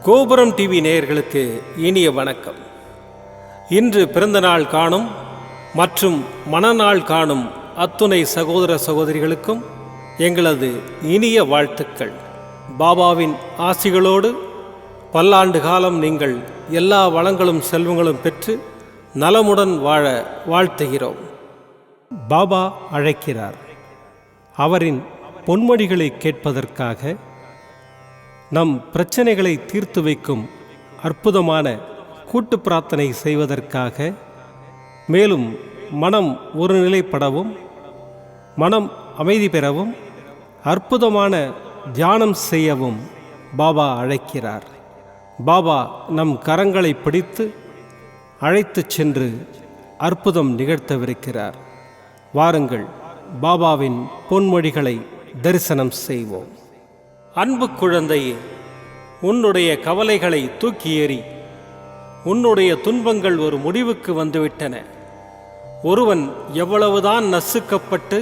கோபுரம் டிவி நேயர்களுக்கு இனிய வணக்கம். இன்று பிறந்தநாள் காணும் மற்றும் மணநாள் காணும் அத்துணை சகோதர சகோதரிகளுக்கும் எங்களது இனிய வாழ்த்துக்கள். பாபாவின் ஆசிகளோடு பல்லாண்டு காலம் நீங்கள் எல்லா வளங்களும் செல்வங்களும் பெற்று நலமுடன் வாழ வாழ்த்துகிறோம். பாபா அழைக்கிறார். அவரின் பொன்மொழிகளை கேட்பதற்காக, நம் பிரச்சனைகளை தீர்த்து வைக்கும் அற்புதமான கூட்டு பிரார்த்தனை செய்வதற்காக, மேலும் மனம் ஒருநிலைப்படவும் மனம் அமைதி பெறவும் அற்புதமான தியானம் செய்யவும் பாபா அழைக்கிறார். பாபா நம் கரங்களை பிடித்து அழைத்து சென்று அற்புதம் நிகழ்த்தவிருக்கிறார். வாருங்கள், பாபாவின் பொன்மொழிகளை தரிசனம் செய்வோம். அன்பு குழந்தையே, உன்னுடைய கவலைகளை தூக்கி எறி. உன்னுடைய துன்பங்கள் ஒரு முடிவுக்கு வந்துவிட்டன. ஒருவன் எவ்வளவுதான் நசுக்கப்பட்டு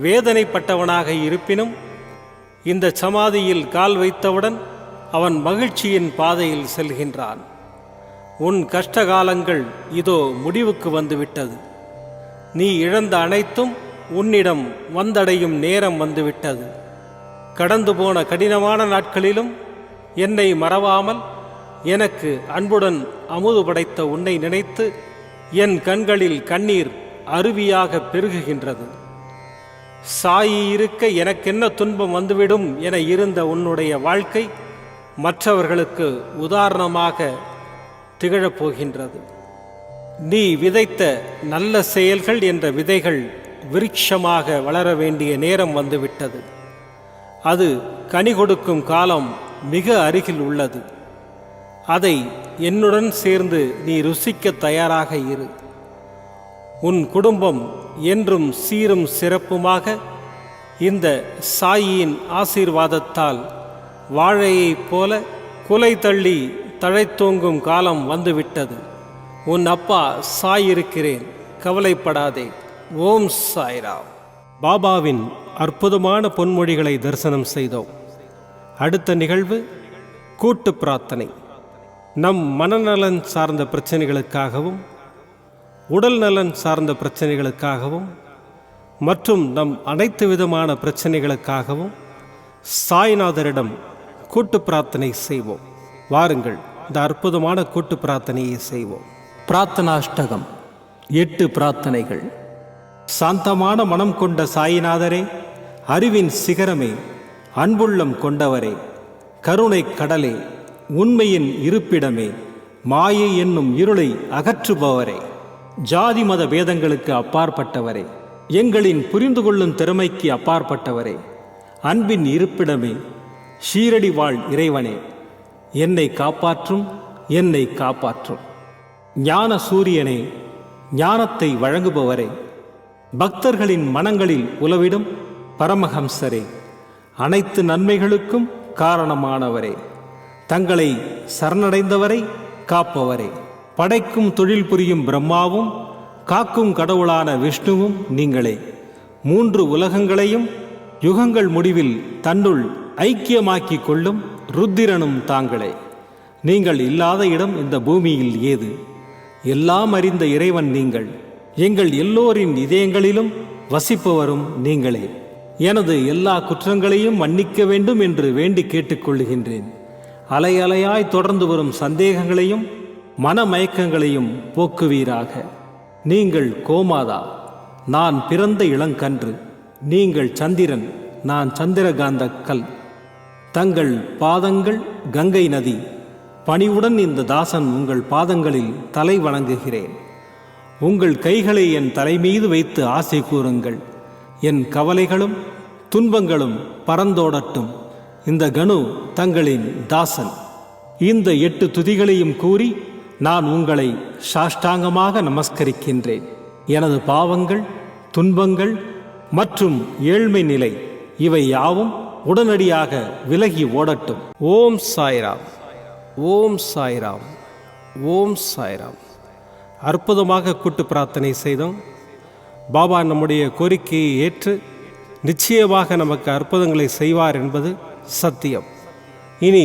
வேதனைப்பட்டவனாக இருப்பினும் இந்த சமாதியில் கால் வைத்தவுடன் அவன் மகிழ்ச்சியின் பாதையில் செல்கின்றான். உன் கஷ்டகாலங்கள் இதோ முடிவுக்கு வந்துவிட்டது. நீ இழந்த அனைத்தும் உன்னிடம் வந்தடையும் நேரம் வந்துவிட்டது. கடந்து போன கடினமான நாட்களிலும் என்னை மறவாமல் எனக்கு அன்புடன் அமுது படைத்த உன்னை நினைத்து என் கண்களில் கண்ணீர் அருவியாக பெருகுகின்றது. சாயி இருக்க எனக்கென்ன துன்பம் வந்துவிடும் என இருந்த உன்னுடைய வாழ்க்கை மற்றவர்களுக்கு உதாரணமாக திகழப்போகின்றது. நீ விதைத்த நல்ல செயல்கள் என்ற விதைகள் விருட்சமாக வளர வேண்டிய நேரம் வந்துவிட்டது. அது கனி கொடுக்கும் காலம் மிக அருகில் உள்ளது. அதை என்னுடன் சேர்ந்து நீ ருசிக்க தயாராக இரு. உன் குடும்பம் என்றும் சீரும் சிறப்புமாக இந்த சாயியின் ஆசீர்வாதத்தால் வாழையைப் போல குலை தள்ளி தழைத்தோங்கும் காலம் வந்துவிட்டது. உன் அப்பா சாய் இருக்கிறேன், கவலைப்படாதே. ஓம் சாய்ராம். பாபாவின் அற்புதமான பொன்மொழிகளை தரிசனம் செய்தோம். அடுத்த நிகழ்வு கூட்டு பிரார்த்தனை. நம் மனநலன் சார்ந்த பிரச்சனைகளுக்காகவும் உடல் நலன் சார்ந்த பிரச்சனைகளுக்காகவும் மற்றும் நம் அனைத்து விதமான பிரச்சனைகளுக்காகவும் சாய்நாதரிடம் கூட்டு பிரார்த்தனை செய்வோம். வாருங்கள், இந்த அற்புதமான கூட்டு பிரார்த்தனையை செய்வோம். பிரார்த்தனாஷ்டகம். 8 பிரார்த்தனைகள். சாந்தமான மனம் கொண்ட சாயிநாதரே, அறிவின் சிகரமே, அன்புள்ளம் கொண்டவரே, கருணை கடலே, உண்மையின் இருப்பிடமே, மாயை என்னும் இருளை அகற்றுபவரே, ஜாதி மத பேதங்களுக்கு அப்பாற்பட்டவரே, எங்களின் புரிந்து கொள்ளும் திறமைக்கு அப்பாற்பட்டவரே, அன்பின் இருப்பிடமே, ஷீரடி வாழ் இறைவனே, என்னை காப்பாற்றும், என்னை காப்பாற்றும். ஞான சூரியனே, ஞானத்தை வழங்குபவரே, பக்தர்களின் மனங்களில் உலவிடும் பரமஹம்சரே, அனைத்து நன்மைகளுக்கும் காரணமானவரே, தங்களை சரணடைந்தவரை காப்பவரே, படைக்கும் தொழில் புரியும் பிரம்மாவும் காக்கும் கடவுளான விஷ்ணுவும் நீங்களே, 3 உலகங்களையும் யுகங்கள் முடிவில் தன்னுள் ஐக்கியமாக்கிக் கொள்ளும் ருத்திரனும் தாங்களே. நீங்கள் இல்லாத இடம் இந்த பூமியில் ஏது? எல்லாம் அறிந்த இறைவன் நீங்கள். எங்கள் எல்லோரின் இதயங்களிலும் வசிப்பவரும் நீங்களே. எனது எல்லா குற்றங்களையும் மன்னிக்க வேண்டும் என்று வேண்டி கேட்டுக்கொள்ளுகின்றேன். அலை அலையாய் தொடர்ந்து வரும் சந்தேகங்களையும் மனமயக்கங்களையும் போக்குவீராக. நீங்கள் கோமாதா, நான் பிறந்த இளங்கன்று. நீங்கள் சந்திரன், நான் சந்திரகாந்த கல். தங்கள் பாதங்கள் கங்கை நதி. பணிவுடன் இந்த தாசன் உங்கள் பாதங்களில் தலை வணங்குகிறேன். உங்கள் கைகளை என் தலைமீது வைத்து ஆசை கூறுங்கள். என் கவலைகளும் துன்பங்களும் பறந்தோடட்டும். இந்த கணு தங்களின் தாசன். இந்த 8 துதிகளையும் கூறி நான் உங்களை சாஷ்டாங்கமாக நமஸ்கரிக்கின்றேன். எனது பாவங்கள், துன்பங்கள் மற்றும் ஏழ்மை நிலை இவை யாவும் உடனடியாக விலகி ஓடட்டும். ஓம் சாய்ராம், ஓம் சாய்ராம், ஓம் சாய்ராம். அற்புதமாக கூட்டு பிரார்த்தனை செய்தோம். பாபா நம்முடைய கோரிக்கையை ஏற்று நிச்சயமாக நமக்கு அற்புதங்களை செய்வார் என்பது சத்தியம். இனி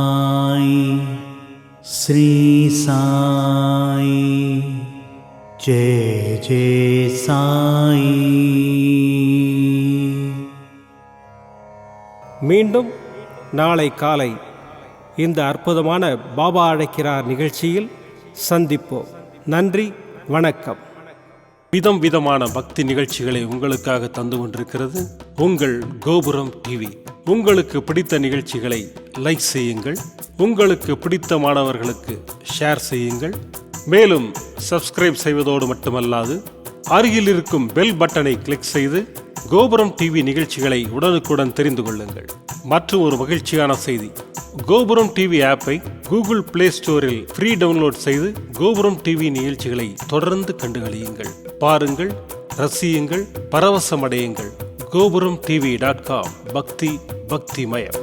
श्री साई जय जय साई। மீண்டும் நாளை காலை இந்த அற்புதமான பாபா அழைக்கிறார் நிகழ்ச்சியில் சந்திப்போம். நன்றி, வணக்கம். விதம் விதமான பக்தி நிகழ்ச்சிகளை உங்களுக்காக தந்து கொண்டிருக்கிறது உங்கள் கோபுரம் டிவி. உங்களுக்கு பிடித்த நிகழ்ச்சிகளை லைக் செய்யுங்கள், உங்களுக்கு பிடித்த மாணவர்களுக்கு ஷேர் செய்யுங்கள். மேலும் சப்ஸ்கிரைப் செய்வதோடு மட்டுமல்லாது அருகில் இருக்கும் பெல் பட்டனை கிளிக் செய்து கோபுரம் டிவி நிகழ்ச்சிகளை உடனுக்குடன் தெரிந்து கொள்ளுங்கள். மற்றும் ஒரு மகிழ்ச்சியான செய்தி, கோபுரம் டிவி ஆப்பை கூகுள் பிளே ஸ்டோரில் ஃப்ரீ டவுன்லோட் செய்து கோபுரம் டிவி நிகழ்ச்சிகளை தொடர்ந்து கண்டுகளியுங்கள், பாருங்கள், ரசியுங்கள், பரவசமடையுங்கள். gopuramtv.com பக்தி பக்திமயம்.